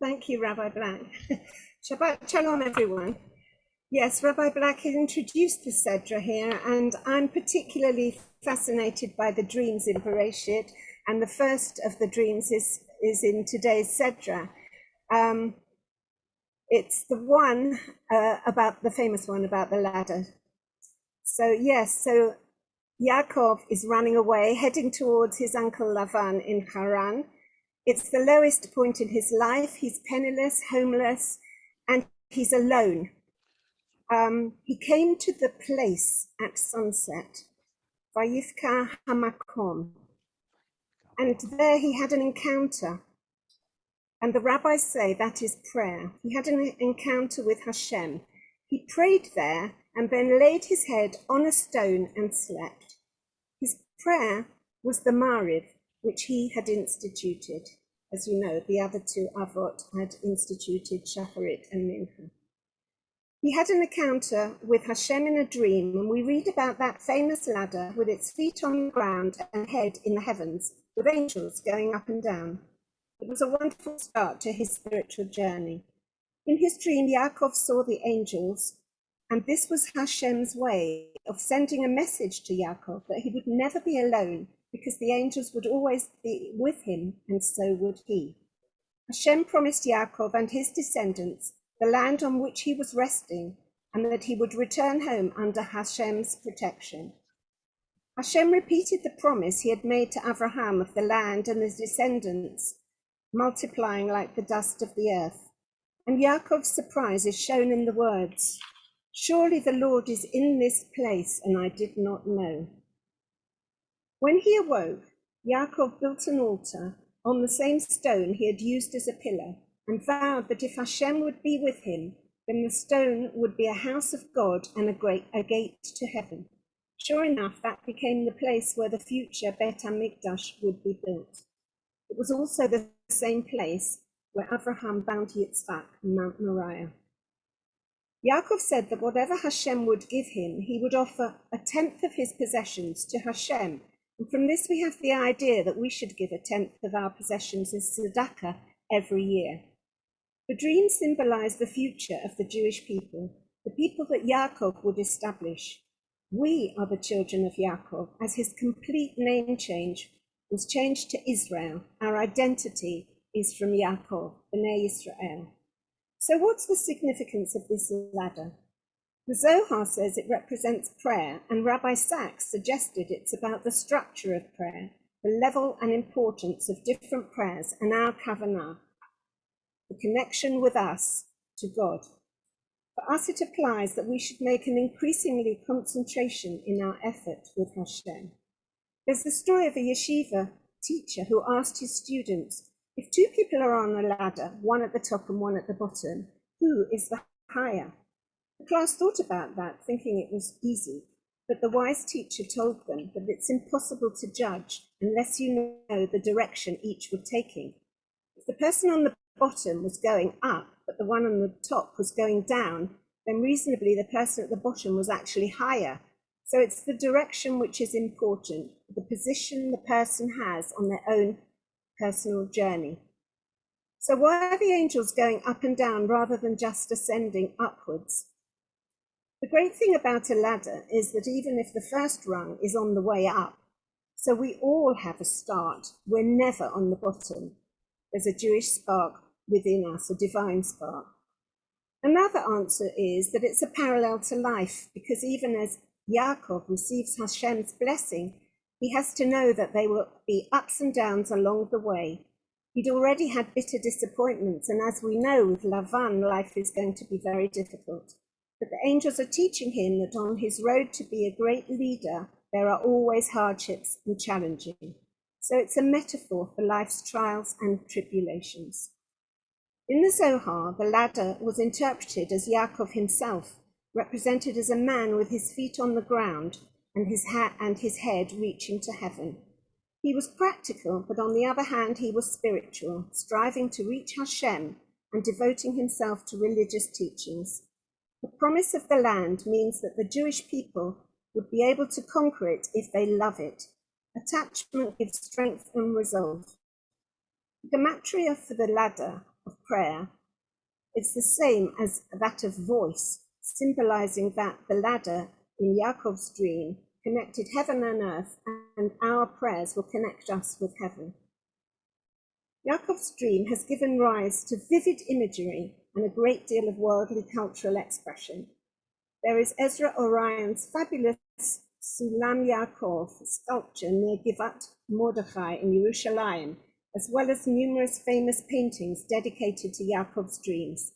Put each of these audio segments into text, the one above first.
Thank you, Rabbi Black. Shabbat Shalom, everyone. Yes, Rabbi Black has introduced the Sedra here, and I'm particularly fascinated by the dreams in Bereshit, and the first of the dreams is in today's Sedra. It's the one about the famous one about the ladder. So yes, so Yaakov is running away, heading towards his uncle Lavan in Haran. It's the lowest point in his life. He's penniless, homeless, and he's alone. He came to the place at sunset, Vayifka Hamakom, and there he had an encounter. And the rabbis say that is prayer. He had an encounter with Hashem. He prayed there and then laid his head on a stone and slept. His prayer was the Mariv, which he had instituted. As you know, the other two Avot had instituted Shacharit and Mincha. He had an encounter with Hashem in a dream, and we read about that famous ladder with its feet on the ground and head in the heavens, with angels going up and down. It was a wonderful start to his spiritual journey. In his dream, Yaakov saw the angels, and this was Hashem's way of sending a message to Yaakov that he would never be alone, because the angels would always be with him, and so would he. Hashem promised Yaakov and his descendants the land on which he was resting, and that he would return home under Hashem's protection. Hashem repeated the promise he had made to Abraham of the land and his descendants multiplying like the dust of the earth. And Yaakov's surprise is shown in the words, "Surely the Lord is in this place, and I did not know." When he awoke, Yaakov built an altar on the same stone he had used as a pillar, and vowed that if Hashem would be with him, then the stone would be a house of God and a gate to heaven. Sure enough, that became the place where the future Beit HaMikdash would be built. It was also the same place where Abraham bound Yitzchak on Mount Moriah. Yaakov said that whatever Hashem would give him, he would offer a tenth of his possessions to Hashem. And from this we have the idea that we should give a tenth of our possessions as tzedakah every year. The dream symbolized the future of the Jewish people, the people that Yaakov would establish. We are the children of Yaakov, as his complete name change was changed to Israel. Our identity is from Yaakov, Bnei Israel. So what's the significance of this ladder? The Zohar says it represents prayer, and Rabbi Sachs suggested it's about the structure of prayer, the level and importance of different prayers, and our kavanah, the connection with us to God. For us, it applies that we should make an increasingly concentration in our effort with Hashem. There's the story of a yeshiva teacher who asked his students, if two people are on a ladder, one at the top and one at the bottom, who is the higher? The class thought about that, thinking it was easy, but the wise teacher told them that it's impossible to judge unless you know the direction each were taking. If the person on the bottom was going up, but the one on the top was going down, then reasonably the person at the bottom was actually higher. So it's the direction which is important, the position the person has on their own personal journey. So why are the angels going up and down rather than just ascending upwards? The great thing about a ladder is that even if the first rung is on the way up, so we all have a start, we're never on the bottom. There's a Jewish spark within us, a divine spark. Another answer is that it's a parallel to life, because even as Yaakov receives Hashem's blessing, he has to know that there will be ups and downs along the way. He'd already had bitter disappointments, and as we know with Lavan, life is going to be very difficult. But the angels are teaching him that on his road to be a great leader, there are always hardships and challenging. So it's a metaphor for life's trials and tribulations. In the Zohar, the ladder was interpreted as Yaakov himself, represented as a man with his feet on the ground and his head reaching to heaven. He was practical, but on the other hand, he was spiritual, striving to reach Hashem and devoting himself to religious teachings. The promise of the land means that the Jewish people would be able to conquer it if they love it. Attachment gives strength and resolve. The gematria for the ladder of prayer. It's the same as that of voice, symbolizing that the ladder in Yaakov's dream connected heaven and earth, and our prayers will connect us with heaven. Yaakov's dream has given rise to vivid imagery and a great deal of worldly cultural expression. There is Ezra Orion's fabulous Sulam Yaakov sculpture near Givat Mordechai in Yerushalayim, as well as numerous famous paintings dedicated to Yaakov's dreams.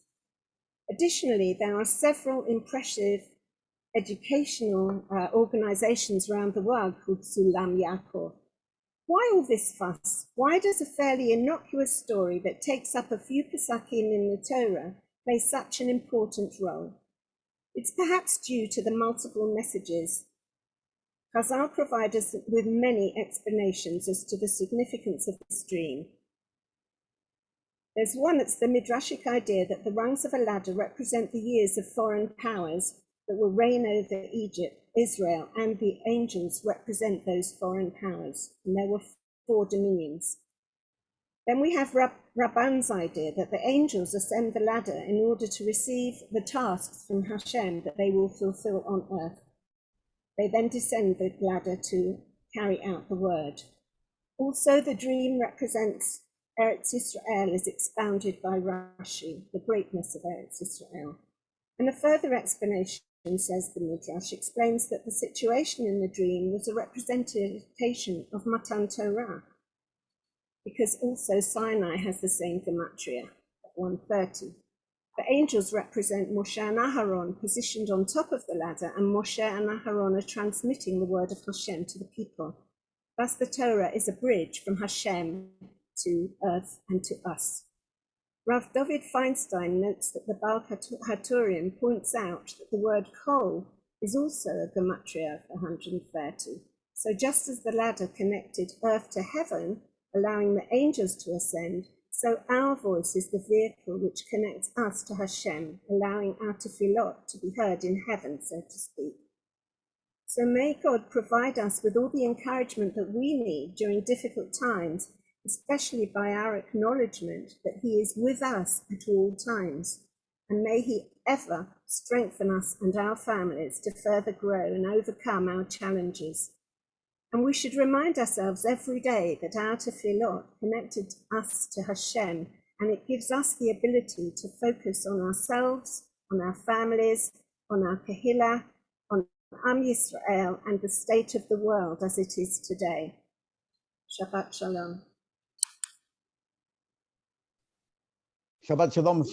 Additionally, there are several impressive educational organizations around the world called Sulam Yaakov. Why all this fuss? Why does a fairly innocuous story that takes up a few Pesakim in the Torah play such an important role? It's perhaps due to the multiple messages. Chazal provide us with many explanations as to the significance of this dream. There's one that's the midrashic idea that the rungs of a ladder represent the years of foreign powers that will reign over Egypt, Israel, and the angels represent those foreign powers. And there were 4 dominions. Then we have Rabban's idea that the angels ascend the ladder in order to receive the tasks from Hashem that they will fulfill on earth. They then descend the ladder to carry out the word. Also, the dream represents Eretz Israel as expounded by Rashi, the greatness of Eretz Israel. And a further explanation, says the Midrash, explains that the situation in the dream was a representation of Matan Torah, because also Sinai has the same gematria, 130. The angels represent Moshe and Aharon positioned on top of the ladder, and Moshe and Aharon are transmitting the word of Hashem to the people. Thus the Torah is a bridge from Hashem to earth and to us. Rav David Feinstein notes that the Baal HaTurim points out that the word kol is also a gematria of 130. So just as the ladder connected earth to heaven, allowing the angels to ascend, so our voice is the vehicle which connects us to Hashem, allowing our tefillot to be heard in heaven, so to speak. So may God provide us with all the encouragement that we need during difficult times, especially by our acknowledgement that he is with us at all times. And may he ever strengthen us and our families to further grow and overcome our challenges. And we should remind ourselves every day that our tefillot connected us to Hashem, and it gives us the ability to focus on ourselves, on our families, on our Kehillah, on Am Yisrael, and the state of the world as it is today. Shabbat Shalom. Shabbat Shalom.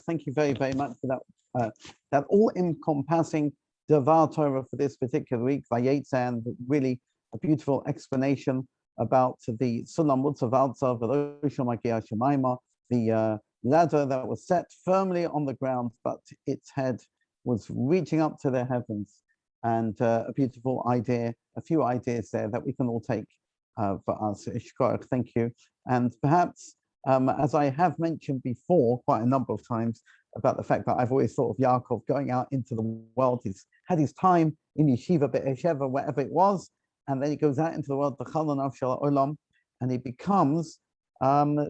Thank you very, very much for that all-encompassing Devar Torah for this particular week, Vayeitzei, and really a beautiful explanation about the Sulam Mutzavaltza, V'lo Magia Shemaima, the ladder that was set firmly on the ground, but its head was reaching up to the heavens. And a beautiful idea, a few ideas there that we can all take for us. Thank you. And perhaps, as I have mentioned before quite a number of times, about the fact that I've always thought of Yaakov going out into the world. He's had his time in Yeshiva, Be'esheva, wherever it was, and then he goes out into the world, and he becomes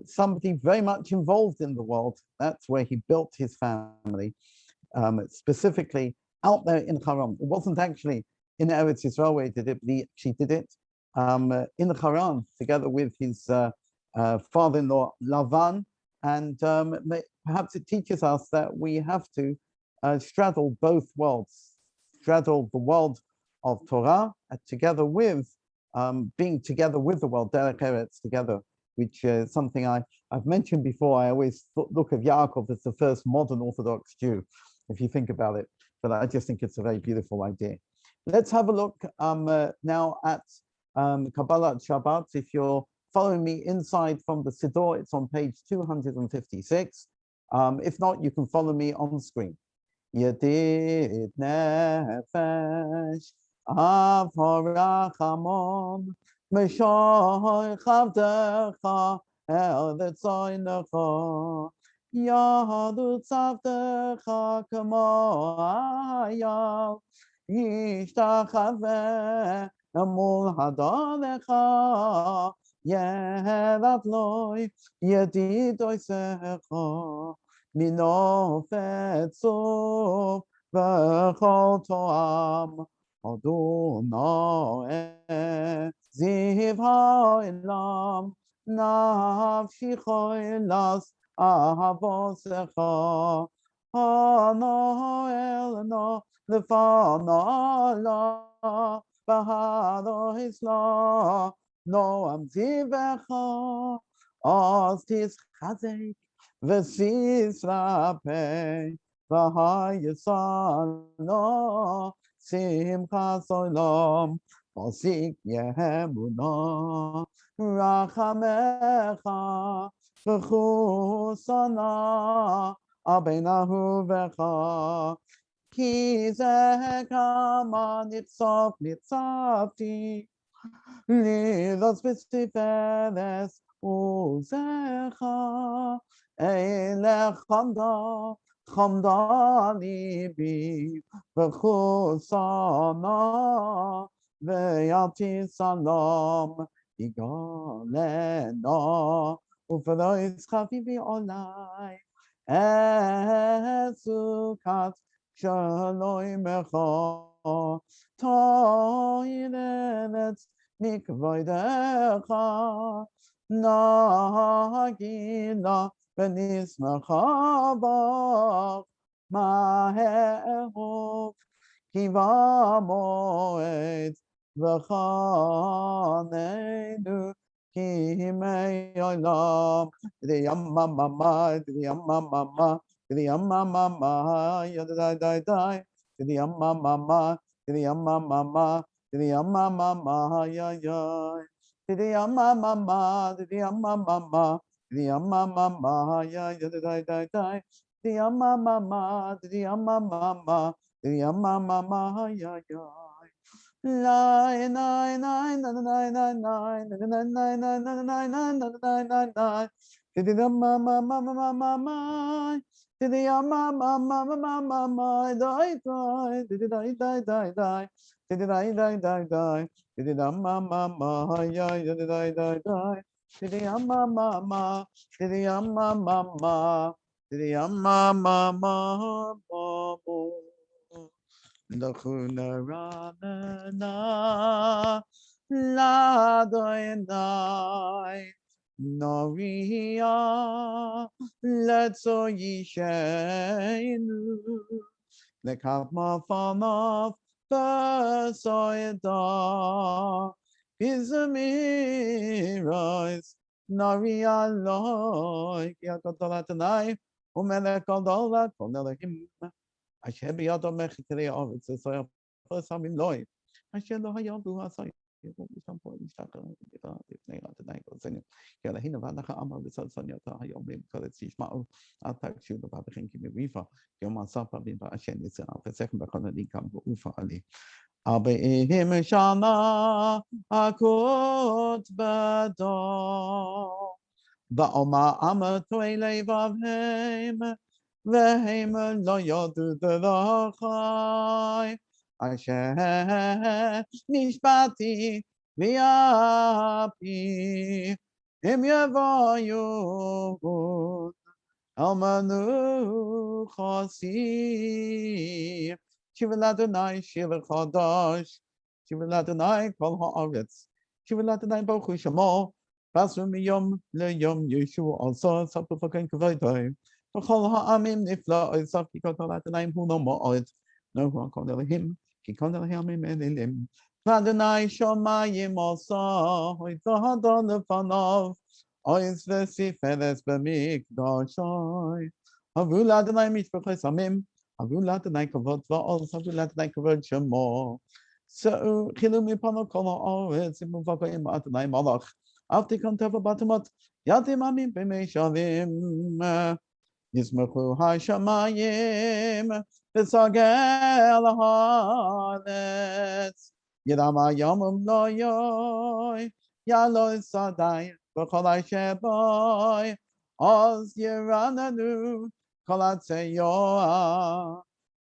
somebody very much involved in the world. That's where he built his family, specifically out there in Haran. It wasn't actually in Eretz Yisrael where he did it, but he actually did it in Haran together with his father-in-law Lavan, and perhaps it teaches us that we have to straddle both worlds, straddle the world of Torah together with being together with the world, Derech Eretz together, which is something I've mentioned before. I always look at Yaakov as the first modern Orthodox Jew, if you think about it, but I just think it's a very beautiful idea. Let's have a look now at Kabbalat Shabbat. If you're following me inside from the Siddur, it's on page 256. If not, you can follow me on screen. Yedid nefesh avarachamon meshoy chavdecha el zetzoynecha yahadut tzavdecha kamo ayal yishtachave emul hadadecha Yeravloi, Yedidoisecha, Minofetzo, V'chol Toam, Adonai, Ziv ha'olam, Nafshi choilas, Ahavosecha, Hano elno, Lefana la, Bahado Isla, Noam Zivecha, Ostis Chazek, Vesis Rape, Vahayasano, Simcha Solom, Osik Yehemuna, Rachamecha, V'chusana, Abenahu Vecha, Ki Zekama Nitzov Nitzavti, Lilos B'Tiferes Uzecha, Eilech Chamda Libi, V'chusana, Ve'yati Salom, Yigalena, U'v'lois Chavivi Olai, Ezukat Shaloimecha, Toilet Mikvoidecha, Nagila Benismecha Bach, Maherov Kiva Moed V'chanenu Kimei Olam, the Yamma Mama, the Yamma Mama, the Yamma Mama, Yadai Dai Dai, the Yamma Mama, the Yamma Mama, the Yamma Mama, Ya Ya, the Yamma Mama, the Yamma Mama, the Yamma Mama, Ya Yadai Dai Dai, the Yamma Mama, the Yamma Mama, the Yamma Mama, Ya Ya. Nine nine nine nine nine nine nine nine nine nine nine nine nine nine nine. Did the mama mama mama mama? Did the mama mama mama mama? Die die. Did it die die die die? Did it die die die die? Did it mama mama? Yeah. Did it die die die? Did the mama mama? Did the mama mama? Did the mama mama? L'chuna ramena l'Adonai Noria letzo yishenu lekavma fanav b'soyeda Gizamirais Noria loy ki akotolatnai umelech adolat konelechim Asher biyado mechikri ovetz esoya posamim loy. Asher lo hayadu asay. Yom po nishtakar dira difnei Adonai kosenim. Yalahina v'anacha amar v'sal sanyata hayomim koletz yishma'u atak shuda v'abichin ki mirifa yom asapa b'ba asher nitzah v'sechem b'chonadim kam v'ufa ali. Arba'im shana akot b'do. Va'oma amatu elei vavhem. והם לא ידעו דרכי, אשר נשבעתי ויפי, הם יבואו על מנוחתי. שיבה לאדוני שיר חדש, שיבה לאדוני כל הארץ, שיבה לאדוני ברוך הוא שמו, ועשו מיום ליום ישוע עשה ספר פקן כבודו. וכל העמים נפלא עזב כי כותרת עיניים הוא לא מועד. נורא כל אלוהים, כי כל אלוהים אלילים. ואדוני שמיים עשה, אוי צהדו לפניו, אוי וספרס במקדשי. הבו לאדוני משפחי סמים, הבו לאדוני כבוד ועוז, הבו לאדוני כבוד שמו. שאו חילו מפנו כל הארץ, ומובקעים אדוני מלך. אל תיקון טבע בתמות, ידים עמים במישרים. ישמחו השמיים וסגל הארץ. ידם היומם לא יוי, יעלו שדי וכל אשר בוי, עוז ירננו כל עצי יואב.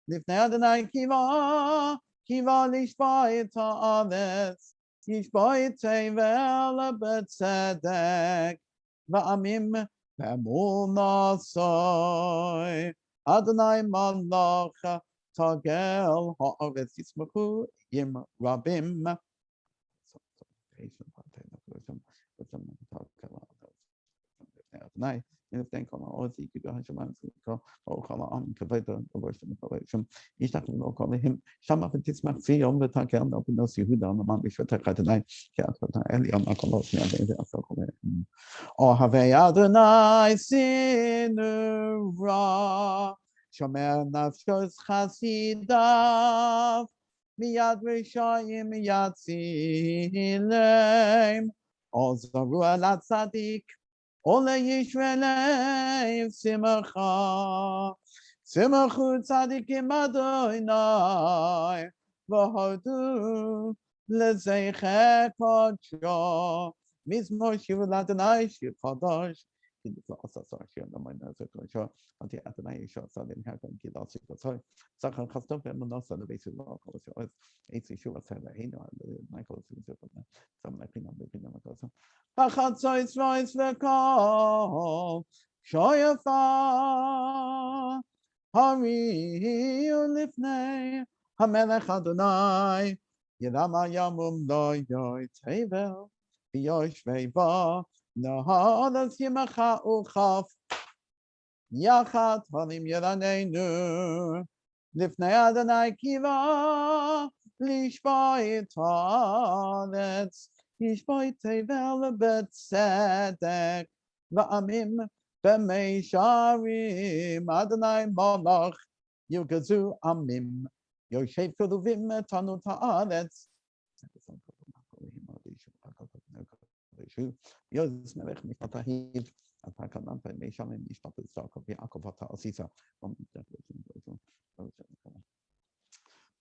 לפני אדוני קיווה לשפוע את הארץ, Vayeitzei betzedek va'amim be'emunasai Adonai malach tagel ha'aretz yismachu yim rabim. Adonai, if they call all the good Hashem, or call on Kabbalat Shabbat, Ishak will call him Shama Fatisma Fion, the Takel, open no Yehuda on the Mount Bishop tonight, Eliam Akalos, or have Adonai Sinura, Shomer Nafshos Chasidav, Miyad Rishayim Miyad Silem, or Zaru Alat Sadik. Ole Yisrael Simcha Simchu Tzadikim Adonai V'hodu L'zeicher Kodsho Mizmor Shivu L'Adonai Shir Chadash Asasar Shir L'Amayna Zekodsho Ati Adonai Yishon Salim Hakam Gilal Shikosoy Sachar Chastom V'Emunasa L'Beis L'Al Kolosho Eitzi Shuva Tzela Hino Michael Zuzepana Some Lapinam Lapinam Akosa Achatzois Rois V'Kol Shoyafa Hari Ulifnei Hamelech Adonai Yedama Yamum Lo Yoy Tevel V'Yosh V'Va Nahadas Yimacha Uchaf Yachat Halim Yedaneinu Lifnei Adonai Kiva Lishba Italetz Vayeitzei betzedek va'amim b'meisharim Adonai malach yugazu amim Yoshev keduvim tanu ta'aretz Yos melech mishpatahiv Atakanam b'meisharim mishpat tzakov Yaakov ha'asisa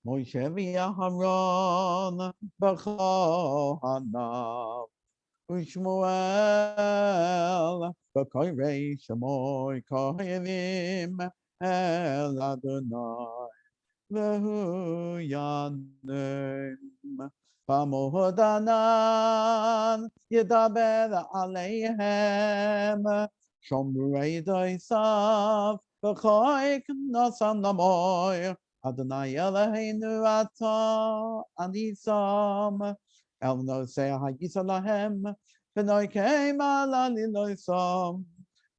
Moshe v'Aharon b'chohanav Ushmuel b'koyrei Shemoy kohenim el Adonai v'hu yanim B'mohodanan yedaber aleihem Shomrei doisav b'choik nosam namoy Adonai Eloheinu Ata Anisam El Nosei Hayisa Lahem V'Noikei Malani Loisam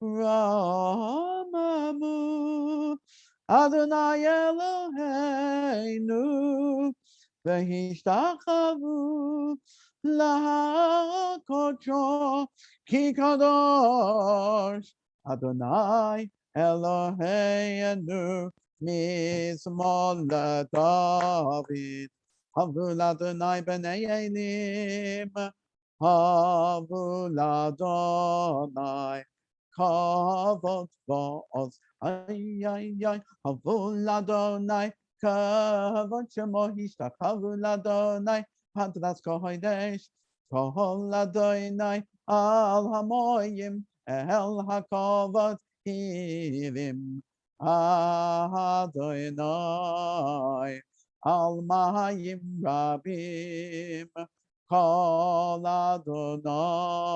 Ramamu Adonai Eloheinu V'Hishtachavu L'Hakodsho Ki Kadosh Adonai Eloheinu Mizmor David, Havul Adonai b'nei Elim, Havul Adonai, Kavod v'oz, Havul Adonai, Kavod shemo hishtach, Havul Adonai, Hadras kohodesh, Kol Adonai, Al hamoyim, El hakavod hirim. Adonai al mayim rabim kol Adonai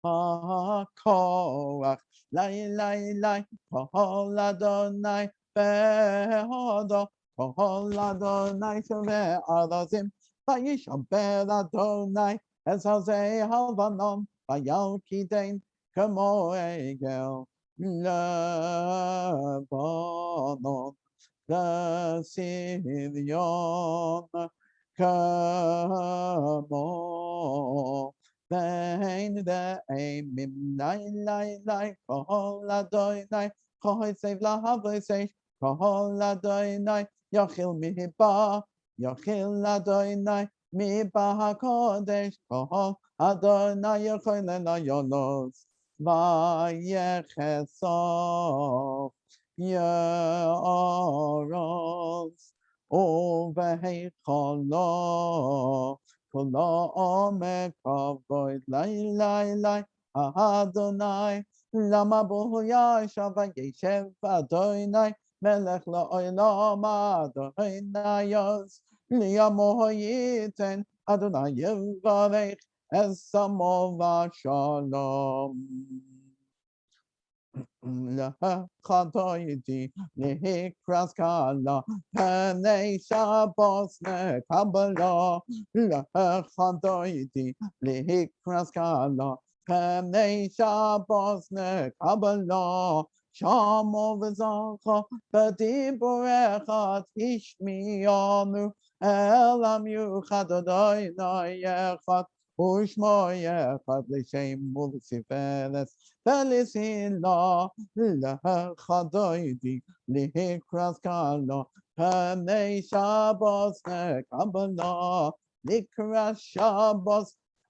hakorach lai kol Adonai behodo kol Adonai shaveh arazim vayishaber Adonai ezazeh halvanon vayalkidein kamo egel Lebanon, the Syrian, Kamo, Vein the Aimim, Lai, Kohol Adonai, Kohosev Lahavosei, Kohol Adonai, Yochil Mihiba, Yochil Adonai, Miba HaKodesh, Kohol Adonai, Yochil Yonos. Vayechesov Ye'oros Uvehecholo Kolo Omek Kavod Lai Adonai Lama Bohu Yashav Vayeshev Adonai Melech La'olam Adonai Yos Liyamoh Yiten Adonai Yevarech Esamo Vashalom. Lechadoidi Lehikraskala Panei Shabbos Nekabala Lechadoidi Lehikraskala Panei Shabbos Nekabala Shamo V'zacha B'diborecha Tishmiyanu Elam Yuchad Adonai Echad Ushmo Echad L'Shem Multiferes Felicilla Lechadoidi Lehikraskala Panei Shabbos Nekabala Likras Shabbos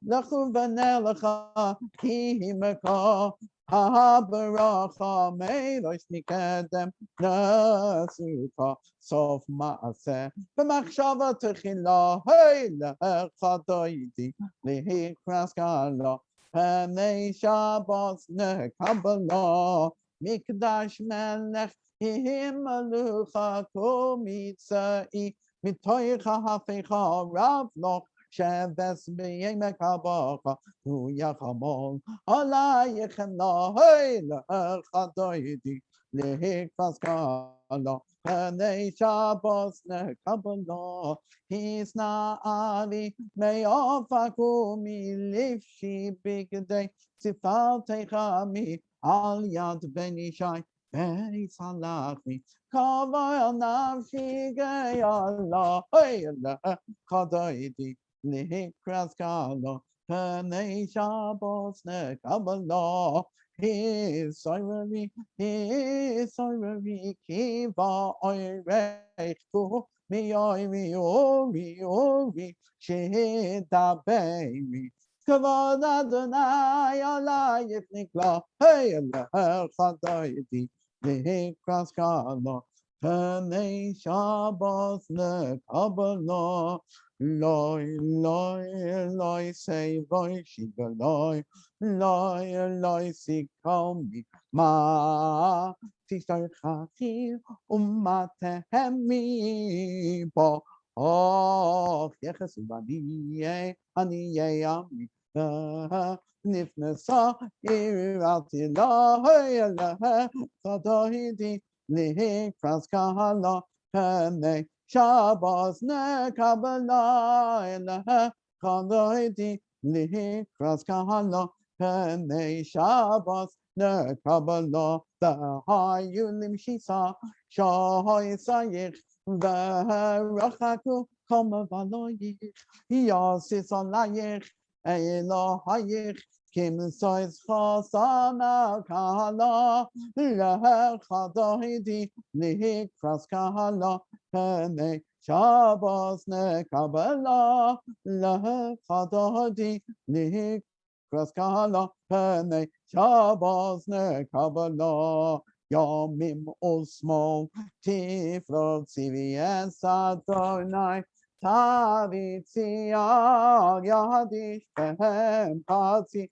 Lechu V'nelecha Kihimeka Habaracha Meilosh Nikedem Nasuka Sof Maaseh B'machshava Techila Hey Lechadoidi Lehikraskala Panei Shabbos Nekabala Mikdash Melech Himalucha Komitzai Mitoicha Hafecha Ravloch Sheves B'yemek Habacha Hu Yachamol Alayechem Lahei Lechadoidi Lehikvaskala Panei Shabbos Nekabala Hisna Ali Me'ofaku Milifshi Bigdei Sifaltecha Mi Al Yad Ben Ishai Beni Salachmi Kavay Nafshi Gei Allah Hey Lechadoidi Lehikraskala Panei Shabbos Nekabala His sorry, Kiva Oirechu mi Shita Baby Kavod Adonai Alayif Nikla Hey Lechadoidi Lehikraskala Panei Shabbos Nekabala Loi say boy shiva loi sikomi ma tisar chachir umatehemi bo yeches vaniye ami nifnesa irati la kadohidi lihikraskala panei Shabbos Nekabala Kadoidi Lihikraskala Panei Shabbos Nekabala the Hayulim Shisa Shoy Sayich Verachaku Koma Valoyich Yasis Alayich Elohayich Kim Sois Chosana Kala Lechadoidi Lihikraskala Panei Shabbos Nekabala Lechadoidi Lihikraskala Panei Shabbos Nekabala Yomim Osmo Tiflot Sivias Adonai Tavitziah Yadish Behem Patzi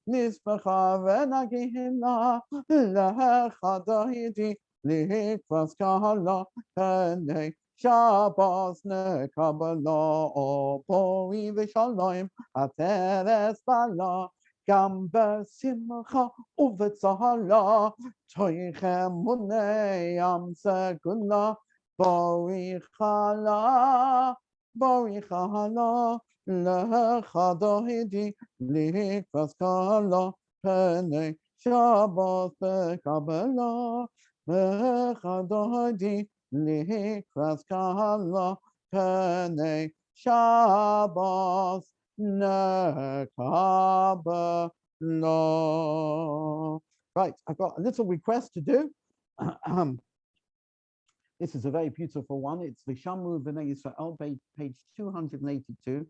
Nisbacha Venagihila Lechadoidi Lihikraskala Panei Shabbos Nekabala Opoi V'Shalom Ateres Bala Gam B'Simcha Uvetzala Toichem Munei Am Segula Borichala Lechadoidi Lihikraskala Panei Shabbos Nekabala Lechadoidi Lihikraskala Panei Shabbos Nekabala. Right, I've got a little request to do. This is a very beautiful one. It's the Shamu V'nei Yisrael, page 282.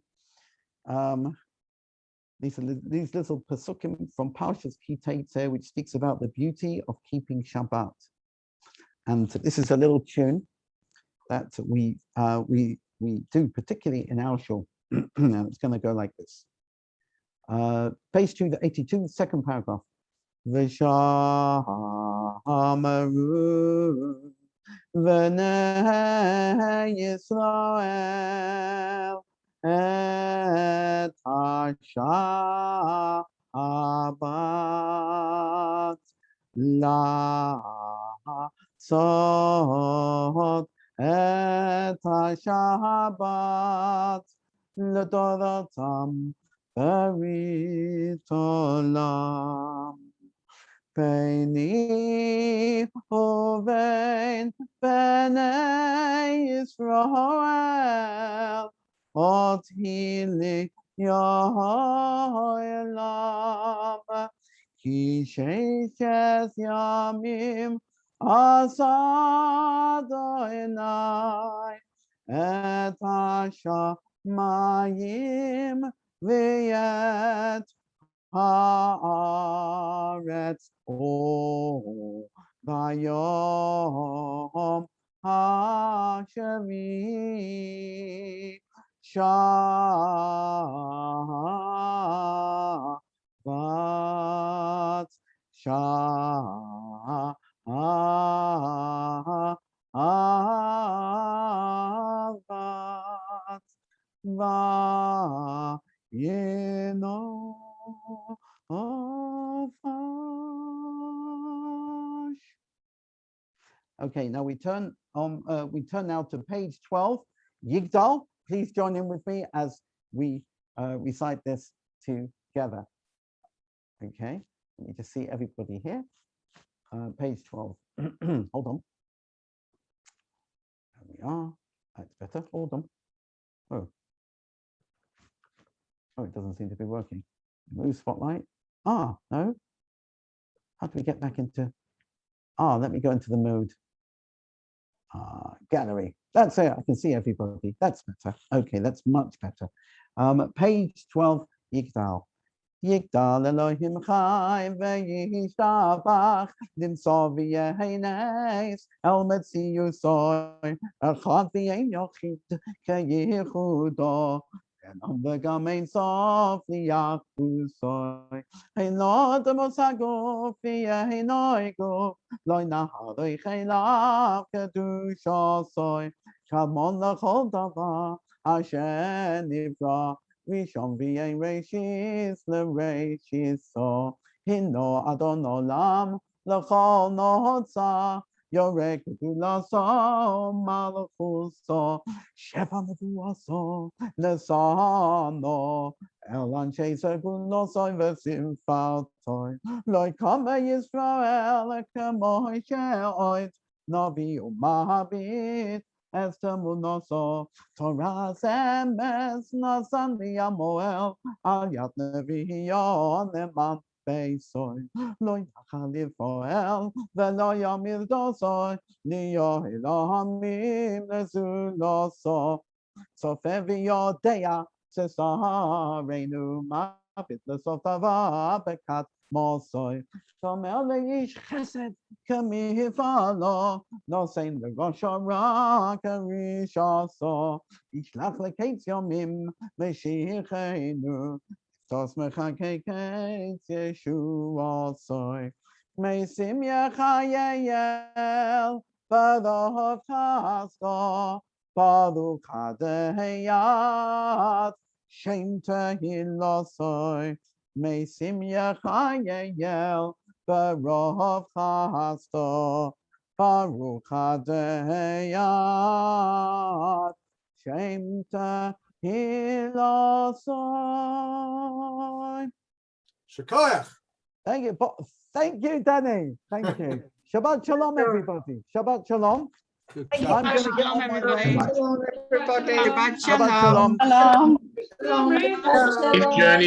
These little pasukim from Parshas Vayeitzei, which speaks about the beauty of keeping Shabbat. And this is a little tune that we do, particularly in our shul. And it's going to go like this. Page 282, second paragraph. V'nei Yisrael et ha-Shabbat לעשות את השבת לדורותם ברית עולם. ביני ובין בני ישראל אותי לי לעולם, כי 6 ימים עשה אדוני את השמיים ואת הארץ, ביום השביעי שבת, שבת, v'yinofash. Okay, now we turn now to page 12. Yigdal, please join in with me as we recite this together. Okay, let me just see everybody here. Page 12. Hold on. There we are. That's better. Hold on. Oh, it doesn't seem to be working. Move spotlight. No. How do we get back into? Let me go into the mode. Gallery. That's it. I can see everybody. That's better. Okay, that's much better. Page 12. Yigdal. Yigdal Elohim Chai v'yishtabach nimso v'yehenes el metziu soy echad v'yein yochid keyichudo and v'gam ein sof liyachu soy heino demosaguf v'yehinoi guf loy naharoi chelav kedusha soy kamon lechol davar asher nivra Rishon v'yein reishis l'reishis so hino adon olam l'chol nohotza yorek gulaso malachuso sheva meduaso nesano el anshei segulosoy v'simfatoy loy kama Yisrael k'mo she'oit navi u'mahabit Esther Munoso, Torah Semes, Nasan Yamoel, Ayat Neviyon, Neman Beisoy, Loy Yachal Yisrael, Velo Yamir Dosoy, Niyo Elohim, Nezuloso, Sofevi Yodea, Cesarenu, Mapit, Lesotava, Bekat, Mosoy, Shomer Leish Chesed, Kemifalo, no saint the Rosh Hashanah, Karishaso, Ishlach Leketz Yomim, Meshichenu, Tos Mechakeketz Yeshua Soy, Mesim Yechayel, Baruch Chasto, Baruch Hadeyat, Shem Tehillosoy, Mesim Yechayel, Baruch Chasto, Baruch Hadeyat, Shem Tehillosoy. Shekoyach. Thank you, Danny. Thank you. Shabbat Shalom, everybody. Shabbat Shalom. I'm going to get on my way. Shalom, everybody. Shabbat Shalom. Shalom. Shalom. Good journey.